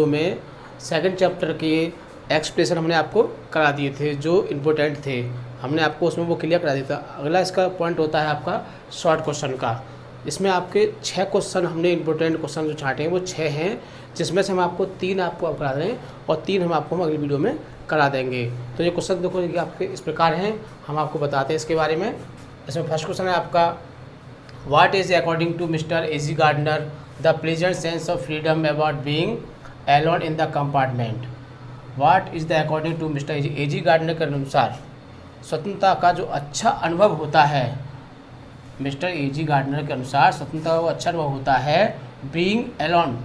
में second chapter के explanation हमने आपको करा दिए थे, जो इम्पोर्टेंट थे हमने आपको उसमें वो क्लियर करा दिया था। अगला इसका पॉइंट होता है आपका शॉर्ट क्वेश्चन का। इसमें आपके 6 क्वेश्चन हमने इम्पोर्टेंट क्वेश्चन जो छाँटे हैं वो 6 हैं, जिसमें से हम आपको 3 आपको करा रहे हैं और 3 हम आपको अगली वीडियो में करा देंगे। तो ये क्वेश्चन देखो ये आपके इस प्रकार हैं, हम आपको बताते हैं इसके बारे में। इसमें फर्स्ट क्वेश्चन है आपका, what is according to mister AG Gardner the pleasant sense of freedom about being alone in the compartment. What is the according to mister AG Gardner के अनुसार स्वतंत्रता का जो अच्छा अनुभव होता है, मिस्टर एजी गार्डनर के अनुसार स्वतंत्रता का अच्छा अनुभव होता है बीइंग एलोन,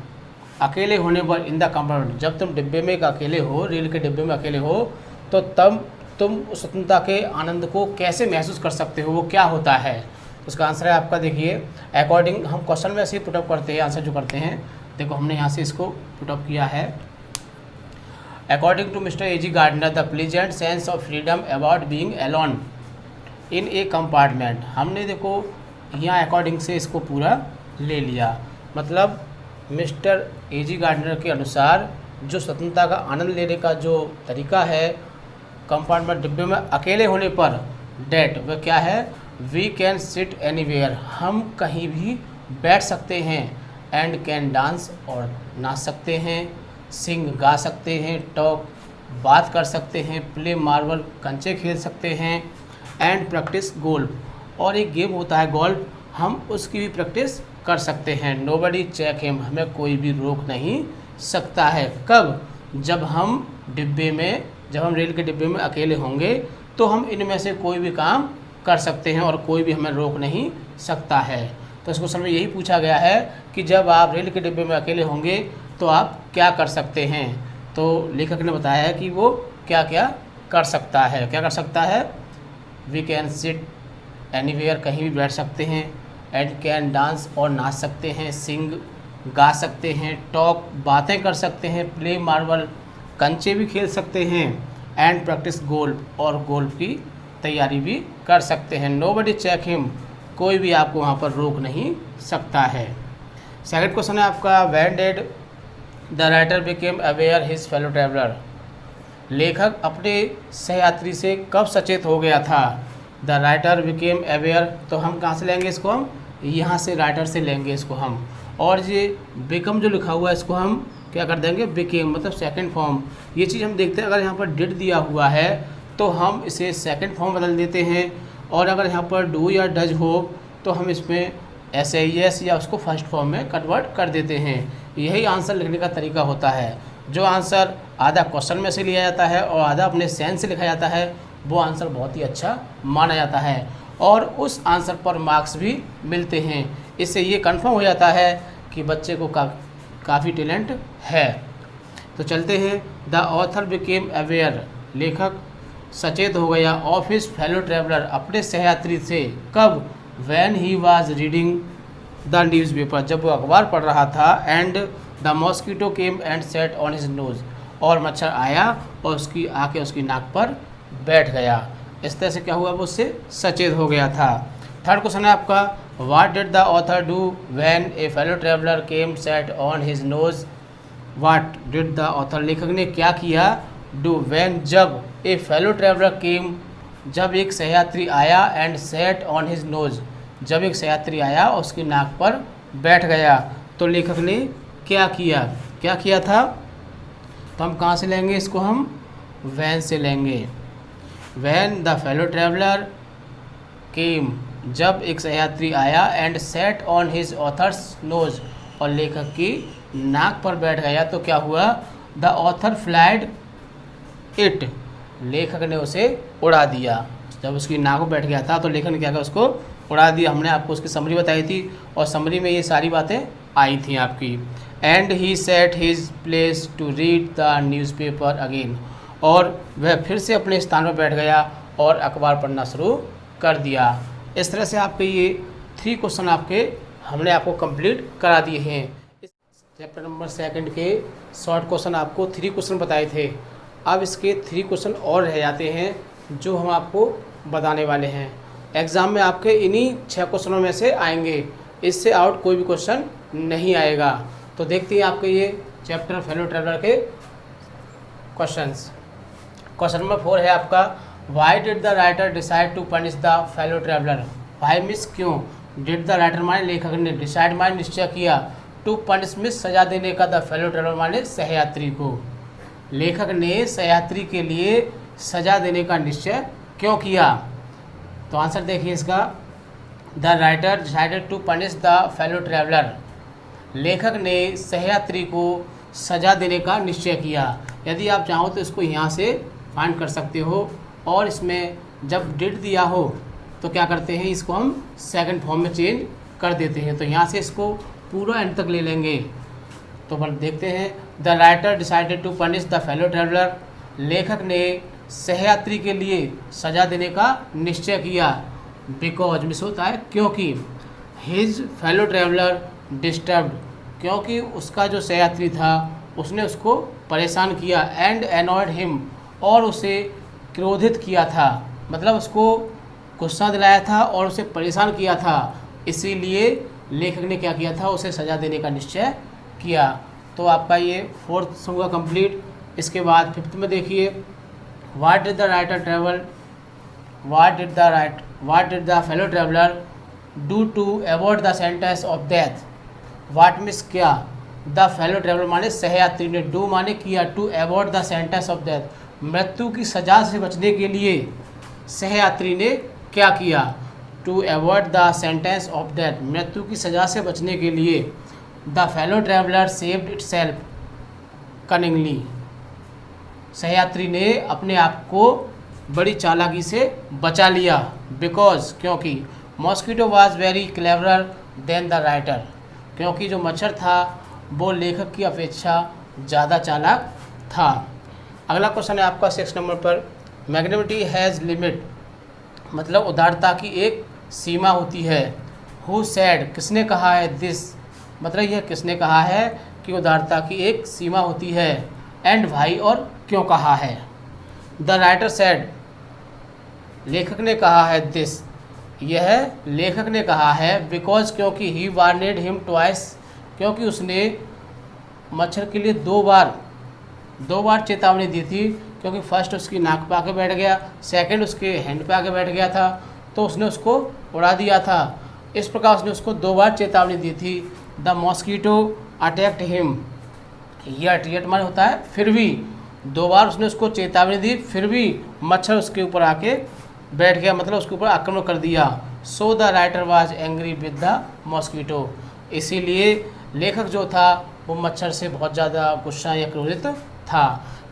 अकेले होने पर, इन द कंपार्टमेंट, जब तुम डिब्बे में अकेले हो, रेल के डिब्बे में अकेले हो, तो तब तुम स्वतंत्रता के आनंद को कैसे महसूस कर सकते हो, वो क्या होता है। उसका आंसर है आपका, देखिए अकॉर्डिंग, हम क्वेश्चन में ऐसे ही पुटअप करते हैं, आंसर जो करते हैं, देखो हमने यहाँ से इसको पुटअप किया है। According to mister AG Gardner the pleasant sense of freedom about being alone in a compartment. हमने देखो यहाँ अकॉर्डिंग से इसको पूरा ले लिया, मतलब मिस्टर एजी गार्डनर के अनुसार जो स्वतंत्रता का आनंद लेने का जो तरीका है कंपार्टमेंट डिब्बे में अकेले होने पर, डेट वह क्या है, वी कैन सिट एनीवेयर, हम कहीं भी बैठ सकते हैं, एंड कैन डांस और नाच सकते हैं, सिंग गा सकते हैं, टॉक बात कर सकते हैं, प्ले मार्बल कंचे खेल सकते हैं, एंड प्रैक्टिस गोल्फ, और एक गेम होता है गोल्फ, हम उसकी भी प्रैक्टिस कर सकते हैं। नोबडी चेक हिम, हमें कोई भी रोक नहीं सकता है। कब, जब हम डिब्बे में, जब हम रेल के डिब्बे में अकेले होंगे तो हम इनमें से कोई भी काम कर सकते हैं और कोई भी हमें रोक नहीं सकता है। तो इस क्वेश्चन में यही पूछा गया है कि जब आप रेल के डिब्बे में अकेले होंगे तो आप क्या कर सकते हैं। तो लेखक ने बताया है कि वो क्या क्या कर सकता है। क्या कर सकता है, वी कैन सिट एनीवेयर, कहीं भी बैठ सकते हैं, एंड कैन डांस और नाच सकते हैं, सिंग गा सकते हैं, टॉक बातें कर सकते हैं, प्ले मार्बल कंचे भी खेल सकते हैं, एंड प्रैक्टिस गोल्फ और गोल्फ की तैयारी भी कर सकते हैं। नोबडी चेक हिम, कोई भी आपको वहाँ पर रोक नहीं सकता है। सेकंड क्वेश्चन है आपका, when did the writer became aware his fellow traveller, लेखक अपने सहयात्री से कब सचेत हो गया था। द राइटर बिकेम अवेयर, तो हम कहाँ से लेंगे इसको, हम यहाँ से राइटर से लेंगे इसको हम, और ये बिकम जो लिखा हुआ है इसको हम क्या कर देंगे, बिकेम, मतलब सेकंड फॉर्म। ये चीज़ हम देखते हैं, अगर यहाँ पर डिड दिया हुआ है तो हम इसे सेकंड फॉर्म बदल देते हैं, और अगर यहाँ पर डू या डज हो तो हम इसमें एस या उसको फर्स्ट फॉर्म में कन्वर्ट कर देते हैं। यही आंसर लिखने का तरीका होता है। जो आंसर आधा क्वेश्चन में से लिया जाता है और आधा अपने सेंस से लिखा जाता है, वो आंसर बहुत ही अच्छा माना जाता है और उस आंसर पर मार्क्स भी मिलते हैं। इससे ये कंफर्म हो जाता है कि बच्चे को काफ़ी टैलेंट है। तो चलते हैं, द ऑथर बिकेम अवेयर, लेखक सचेत हो गया, ऑफ हिज फेलो ट्रैवलर, अपने सहयात्री से, कब, when he was reading the newspaper, जब वो अखबार पढ़ रहा था, and the mosquito came and set on his nose, और मच्छर आया और उसकी आके उसकी नाक पर बैठ गया। इस तरह से क्या हुआ, वो उससे सचेत हो गया था। थर्ड क्वेश्चन है आपका, what did the author do when A fellow traveller came set on his nose. What did the author, लेखक ने क्या किया, डू, व्हेन, जब, ए फेलो ट्रैवलर केम, जब एक सहयात्री आया, and set on his nose, जब एक सहयात्री आया और उसकी नाक पर बैठ गया। तो लेखक ने क्या किया था, तो हम कहाँ से लेंगे इसको, हम व्हेन से लेंगे। When the fellow traveller came, जब एक सहयात्री आया, and set on his author's nose, और लेखक की नाक पर बैठ गया, तो क्या हुआ, द ऑथर फ्लाइड इट, लेखक ने उसे उड़ा दिया। जब उसकी नाक पर बैठ गया था तो लेखक ने क्या किया, उसको उड़ा दिया। हमने आपको उसकी समरी बताई थी और समरी में ये सारी बातें आई थी आपकी। And he set his place to read the newspaper again, और वह फिर से अपने स्थान पर बैठ गया और अखबार पढ़ना शुरू कर दिया। इस तरह से आपके ये 3 क्वेश्चन हमने आपको कंप्लीट करा दिए हैं। इस चैप्टर नंबर 2 के शॉर्ट क्वेश्चन आपको 3 क्वेश्चन बताए थे। अब इसके 3 क्वेश्चन और रह जाते हैं जो हम आपको बताने वाले हैं। एग्ज़ाम में आपके इन्हीं 6 क्वेश्चनों में से आएंगे, इससे आउट कोई भी क्वेश्चन नहीं आएगा। तो देखते हैं आपके ये चैप्टर फेलो ट्रेवलर के क्वेश्चंस। क्वेश्चन नंबर 4 है आपका, why did the writer decide to punish the fellow traveller. Why मिस क्यों, डिड द राइटर माने लेखक ने, डिसाइड माने निश्चय किया, टू पनिश मिस सजा देने का, द फेलो ट्रेवलर माने सहयात्री को। लेखक ने सहयात्री के लिए सजा देने का निश्चय क्यों किया। तो आंसर देखिए इसका, the writer decided to punish the fellow traveller. लेखक ने सहयात्री को सजा देने का निश्चय किया। यदि आप चाहो तो इसको यहाँ से फाइंड कर सकते हो, और इसमें जब डिड दिया हो तो क्या करते हैं, इसको हम सेकंड फॉर्म में चेंज कर देते हैं। तो यहाँ से इसको पूरा एंड तक ले लेंगे। तो बस देखते हैं, the writer decided to punish the fellow traveller. लेखक ने सहयात्री के लिए सजा देने का निश्चय किया, बिकॉज मिस होता है क्योंकि, हिज फेलो ट्रेवलर डिस्टर्ब्ड, क्योंकि उसका जो सहयात्री था उसने उसको परेशान किया, एंड एनॉयड हिम, और उसे क्रोधित किया था, मतलब उसको गुस्सा दिलाया था और उसे परेशान किया था। इसीलिए लेखक ने क्या किया था, उसे सजा देने का निश्चय किया। तो आपका ये 4th होगा कंप्लीट। इसके बाद 5th में देखिए, what did the writer travel, what did the fellow traveller do to avoid the sentence of death. What मिस क्या, द फेलो ट्रेवलर माने सहयात्री ने, डू माने किया, to avoid the sentence of death, मृत्यु की सजा से बचने के लिए सहयात्री ने क्या किया, to avoid the sentence of death, मृत्यु की सजा से बचने के लिए, the fellow traveller saved itself cunningly, सहयात्री ने अपने आप को बड़ी चालाकी से बचा लिया, बिकॉज क्योंकि, mosquito was very cleverer than the writer, क्योंकि जो मच्छर था वो लेखक की अपेक्षा ज़्यादा चालाक था। अगला क्वेश्चन है आपका 6 नंबर पर, मैग्नेमिटी हैज़ लिमिट, मतलब उदारता की एक सीमा होती है। हु सेड, किसने कहा है, दिस, मतलब यह किसने कहा है कि उदारता की एक सीमा होती है, एंड भाई, और क्यों कहा है। द राइटर सेड, लेखक ने कहा है, दिस, यह लेखक ने कहा है, बिकॉज क्योंकि, ही वार्नेड हिम ट्वाइस, क्योंकि उसने मच्छर के लिए दो बार चेतावनी दी थी, क्योंकि फर्स्ट उसकी नाक पे आके बैठ गया, सेकंड उसके हैंड पे आके बैठ गया था, तो उसने उसको उड़ा दिया था। इस प्रकार उसने उसको 2 बार चेतावनी दी थी। The mosquito attacked him, yet माने होता है फिर भी, 2 बार उसने उसको चेतावनी दी, फिर भी मच्छर उसके ऊपर आके बैठ गया, मतलब उसके ऊपर आक्रमण कर दिया। So the writer was angry with the mosquito, इसीलिए लेखक जो था वो मच्छर से बहुत ज़्यादा गुस्सा या क्रोधित था।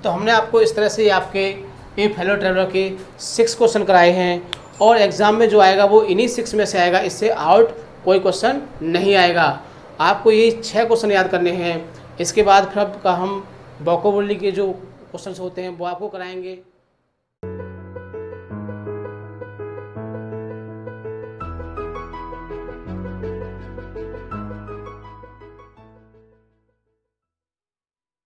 तो हमने आपको इस तरह से आपके ए फेलो ट्रेवलर के 6 क्वेश्चन कराए हैं, और एग्ज़ाम में जो आएगा वो इन्हीं 6 में से आएगा, इससे आउट कोई क्वेश्चन नहीं आएगा। आपको ये 6 क्वेश्चन याद करने हैं। इसके बाद फिर हम वोकैबुलरी के जो क्वेश्चन होते हैं वो आपको कराएंगे।